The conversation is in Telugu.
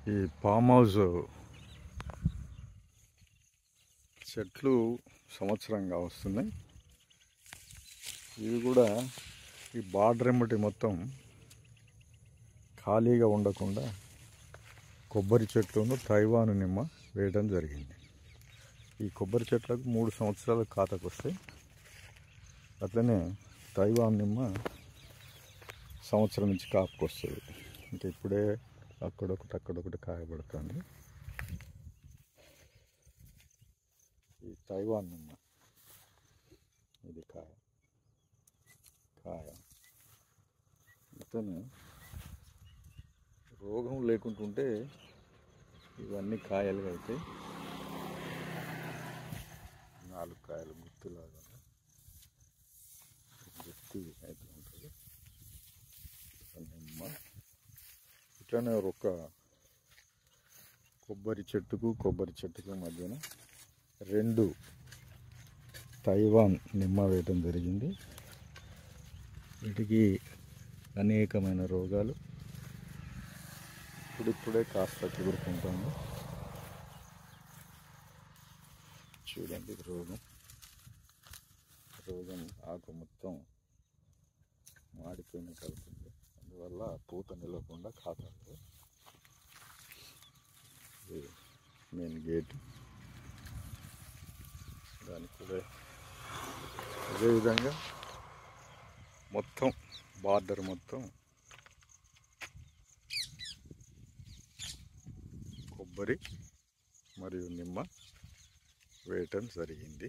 ఈ ఫామ్ హౌస్ చెట్లు సంవత్సరంగా వస్తున్నాయి. ఇవి కూడా ఈ బార్డర్ ఎమ్మటి మొత్తం ఖాళీగా ఉండకుండా కొబ్బరి చెట్లను తైవాను నిమ్మ వేయడం జరిగింది. ఈ కొబ్బరి చెట్లకు 3 సంవత్సరాల ఖాతాకు వస్తాయి. అట్లనే తైవాన్ నిమ్మ సంవత్సరం నుంచి కాపుకు వస్తుంది. ఇంకా ఇప్పుడే అక్కడొకటి కాయబడుతుంది. ఈ తైవాన్ నిమ్మ ఇది కాయ ఇతను రోగం లేకుంటుంటే ఇవన్నీ కాయలుగా అవుతాయి. 4 కాయలు గుత్తులాగా గుత్తి అయితే ఉంటుంది నిమ్మ. ఇట్లనే ఒక కొబ్బరి చెట్టుకు మధ్యన 2 తైవాన్ నిమ్మ వేయటం జరిగింది. వీటికి అనేకమైన రోగాలు ఇప్పుడిప్పుడే కాస్త కుదురుకుంటుంది. చూడండి, రోగం ఆకు మొత్తం మాడిపోయినట్టు అవుతుంది. అందువల్ల పూత నిలవకుండా కాపాడు. మెయిన్ గేట్ దానికి కూడా అదేవిధంగా మొత్తం బార్డర్ మొత్తం కొబ్బరి మరియు నిమ్మ వేయటం జరిగింది.